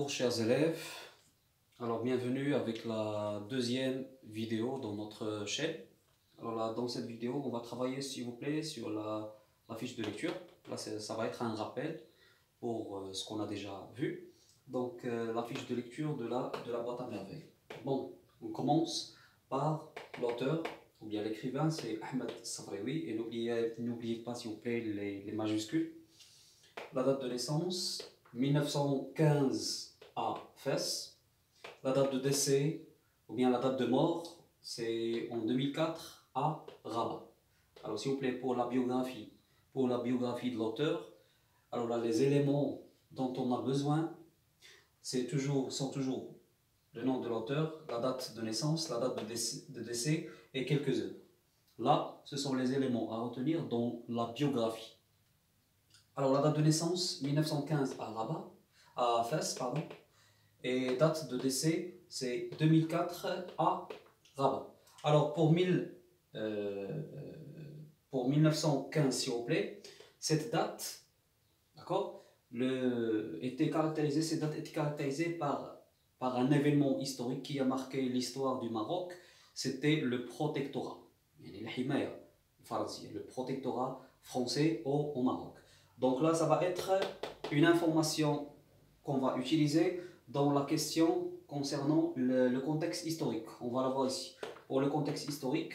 Bonjour chers élèves, alors bienvenue avec la deuxième vidéo dans notre chaîne. Alors là, dans cette vidéo, on va travailler s'il vous plaît sur la fiche de lecture. Là, ça va être un rappel pour ce qu'on a déjà vu. Donc la fiche de lecture de la boîte à merveilles. Bon, on commence par l'auteur, ou bien l'écrivain, c'est Ahmed Safraoui. Et n'oubliez pas s'il vous plaît les majuscules. La date de naissance, 1915 à Fès. La date de décès, ou bien la date de mort, c'est en 2004 à Rabat. Alors s'il vous plaît, pour la biographie de l'auteur, alors là, les éléments dont on a besoin, sont toujours le nom de l'auteur, la date de naissance, la date de décès et quelques heures. Là, ce sont les éléments à retenir dans la biographie. Alors la date de naissance, 1915 à Rabat, à Fès, pardon, et date de décès, c'est 2004 à Rabat. Alors pour 1915, s'il vous plaît, cette date, d'accord, cette date était caractérisée par un événement historique qui a marqué l'histoire du Maroc, c'était le protectorat, le protectorat français au Maroc. Donc là, ça va être une information qu'on va utiliser dans la question concernant le contexte historique. On va la voir ici. Pour le contexte historique,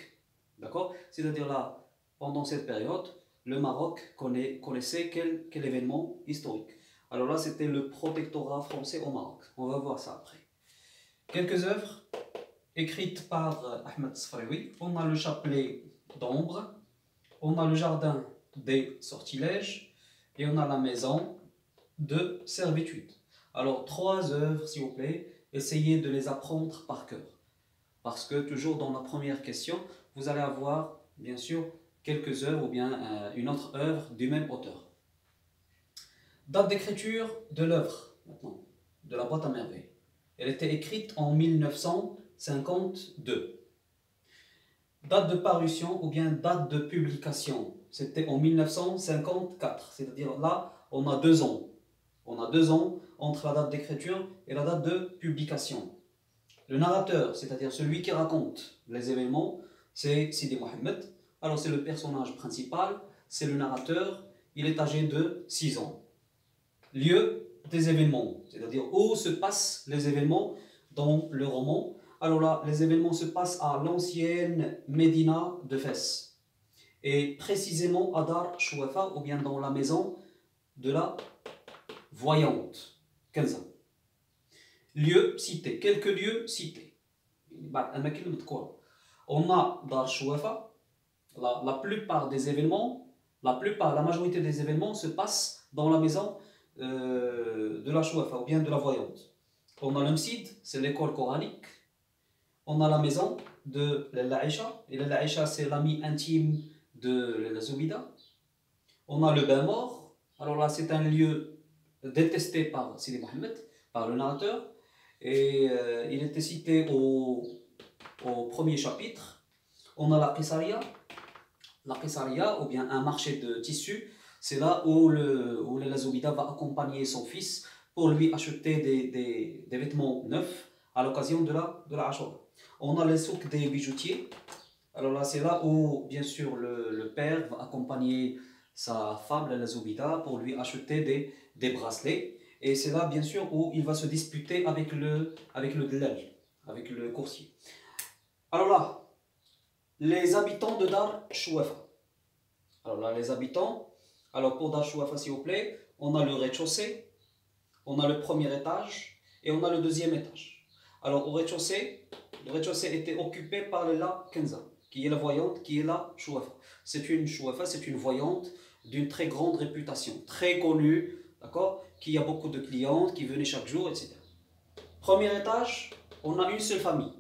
d'accord? C'est-à-dire là, pendant cette période, le Maroc connaissait quel événement historique? Alors là, c'était le protectorat français au Maroc. On va voir ça après. Quelques œuvres écrites par Ahmed Safraoui. On a le chapelet d'ombre, on a le jardin des sortilèges, et on a la maison de servitude. Alors, 3 œuvres, s'il vous plaît, essayez de les apprendre par cœur. Parce que toujours dans la première question, vous allez avoir, bien sûr, quelques œuvres ou bien une autre œuvre du même auteur. Date d'écriture de l'œuvre, maintenant, de la boîte à merveilles. Elle était écrite en 1952. Date de parution ou bien date de publication, c'était en 1954, c'est-à-dire là, on a 2 ans. On a 2 ans entre la date d'écriture et la date de publication. Le narrateur, c'est-à-dire celui qui raconte les événements, c'est Sidi Mohamed. Alors c'est le personnage principal, c'est le narrateur, il est âgé de 6 ans. Lieu des événements, c'est-à-dire où se passent les événements dans le roman. Alors là, les événements se passent à l'ancienne Médina de Fès. Et précisément à Dar Chouafa, ou bien dans la maison de la voyante, Kenza. Lieux cités, quelques lieux cités. On a Dar Chouafa, la plupart des événements, la majorité des événements se passent dans la maison de la Chouafa, ou bien de la voyante. On a le Msid, c'est l'école coranique. On a la maison de l'Aïcha, et l'Aïcha c'est l'ami intime de la Zoubida. On a le bain mort, alors là c'est un lieu détesté par Sidi Mohamed, par le narrateur, et il était cité au premier chapitre. On a la Qissaria ou bien un marché de tissus, c'est là où la Zoubida va accompagner son fils pour lui acheter des vêtements neufs à l'occasion de la Ashura. On a les souks des bijoutiers. Alors là, c'est là où, bien sûr, le père va accompagner sa femme, la Zoubida, pour lui acheter des bracelets. Et c'est là, bien sûr, où il va se disputer avec le dlal, avec le coursier. Alors là, les habitants de Dar Chouafa. Alors là, les habitants. Alors pour Dar Chouafa, s'il vous plaît, on a le rez-de-chaussée, on a le premier étage et on a le deuxième étage. Alors au rez-de-chaussée, le rez-de-chaussée était occupé par la Kenza, qui est la voyante, qui est la Chouafa. C'est une voyante d'une très grande réputation, très connue, d'accord, qui a beaucoup de clientes, qui venaient chaque jour, etc. Premier étage, on a une seule famille,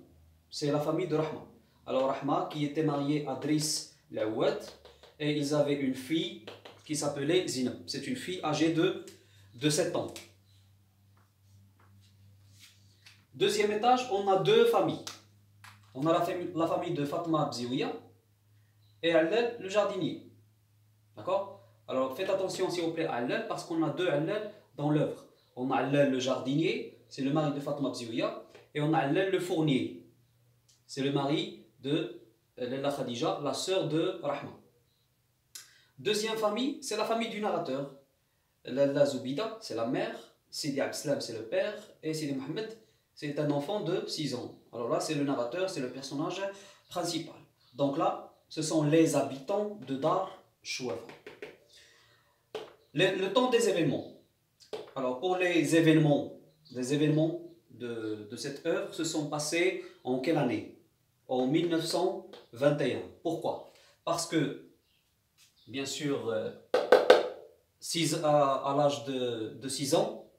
c'est la famille de Rahma. Alors Rahma, qui était mariée à Driss Laouad, et ils avaient une fille qui s'appelait Zinab. C'est une fille âgée de 7 ans. Deuxième étage, on a 2 familles. On a la famille de Fatma Bziouia et Allel, le jardinier. D'accord? Alors faites attention s'il vous plaît à Allel, parce qu'on a 2 Allel dans l'œuvre. On a Allel, le jardinier, c'est le mari de Fatma Bzioya. Et on a Allel le Fournier, c'est le mari de Lalla Khadija, la sœur de Rahma. Deuxième famille, c'est la famille du narrateur. Lalla Zoubida, c'est la mère, Sidi Abdeslam, c'est le père, et Sidi Mohamed, c'est un enfant de 6 ans. Alors là, c'est le narrateur, c'est le personnage principal. Donc là, ce sont les habitants de Dar Chouafa. Le temps des événements. Alors pour les événements de cette œuvre se sont passés en quelle année? En 1921. Pourquoi? Parce que, bien sûr, à l'âge de 6 ans,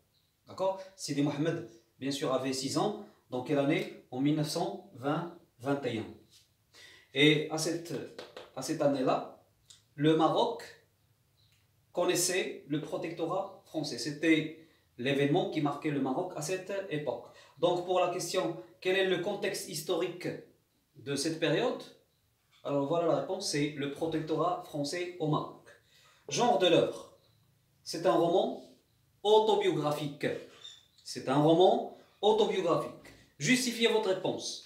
d'accord, Sidi Mohamed, bien sûr, avait 6 ans. Dans quelle année? En 1920-21. Et à cette année-là, le Maroc connaissait le protectorat français. C'était l'événement qui marquait le Maroc à cette époque. Donc pour la question, quel est le contexte historique de cette période? Alors voilà la réponse, c'est le protectorat français au Maroc. Genre de l'œuvre, c'est un roman autobiographique. C'est un roman autobiographique. Justifiez votre réponse.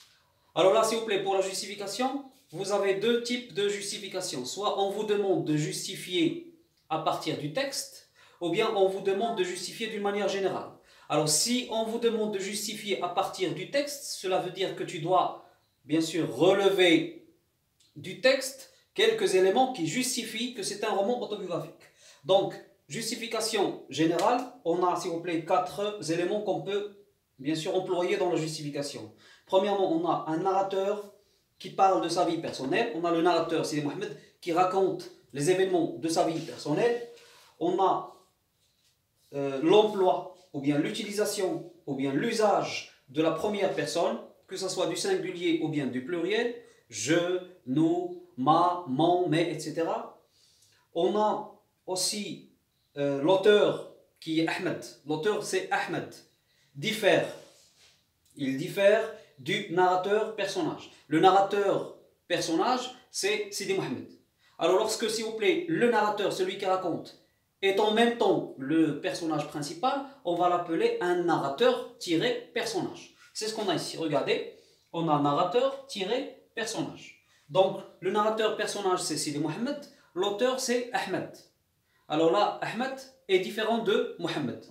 Alors là, s'il vous plaît, pour la justification, vous avez deux types de justification. Soit on vous demande de justifier à partir du texte, ou bien on vous demande de justifier d'une manière générale. Alors si on vous demande de justifier à partir du texte, cela veut dire que tu dois bien sûr relever du texte quelques éléments qui justifient que c'est un roman autobiographique. Donc, justification générale, on a s'il vous plaît 4 éléments qu'on peut bien sûr employer dans la justification. Premièrement, on a un narrateur qui parle de sa vie personnelle. On a le narrateur, Sidi Mohamed, qui raconte les événements de sa vie personnelle. On a l'emploi, ou bien l'utilisation, ou bien l'usage de la première personne, que ce soit du singulier ou bien du pluriel, je, nous, ma, mon, mes, etc. On a aussi l'auteur qui est Ahmed. L'auteur c'est Ahmed. Il diffère du narrateur personnage. Le narrateur personnage c'est Sidi Mohamed. Alors lorsque, s'il vous plaît, le narrateur, celui qui raconte, est en même temps le personnage principal, on va l'appeler un narrateur-personnage. C'est ce qu'on a ici. Regardez, on a narrateur-personnage. Donc, le narrateur-personnage, c'est Sidi Mohamed. L'auteur, c'est Ahmed. Alors là, Ahmed est différent de Mohamed.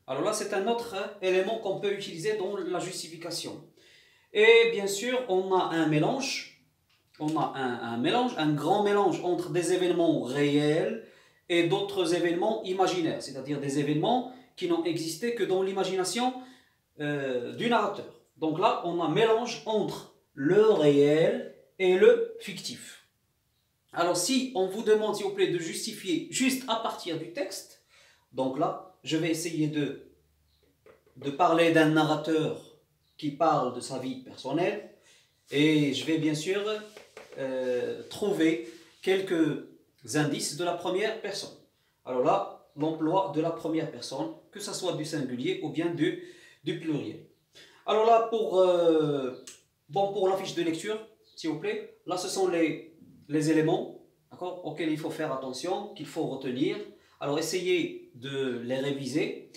Alors là, c'est un autre élément qu'on peut utiliser dans la justification. Et bien sûr, on a un mélange. On a un grand mélange entre des événements réels et d'autres événements imaginaires, c'est-à-dire des événements qui n'ont existé que dans l'imagination du narrateur. Donc là, on a un mélange entre le réel et le fictif. Alors si on vous demande, s'il vous plaît, de justifier juste à partir du texte, donc là, je vais essayer de parler d'un narrateur qui parle de sa vie personnelle et je vais bien sûr trouver quelques indices de la première personne. Alors là, l'emploi de la première personne, que ce soit du singulier ou bien du pluriel. Alors là, pour la fiche de lecture, s'il vous plaît, là ce sont les éléments auxquels il faut faire attention, qu'il faut retenir. Alors essayez de les réviser.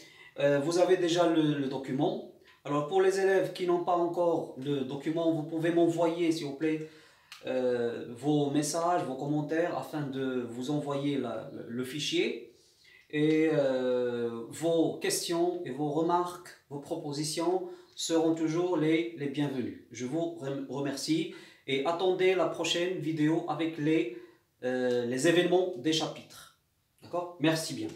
Vous avez déjà le document. Alors pour les élèves qui n'ont pas encore le document, vous pouvez m'envoyer, s'il vous plaît, vos messages, vos commentaires afin de vous envoyer le fichier et vos questions et vos remarques, vos propositions seront toujours les bienvenues. Je vous remercie et attendez la prochaine vidéo avec les événements des chapitres. D'accord? Merci bien.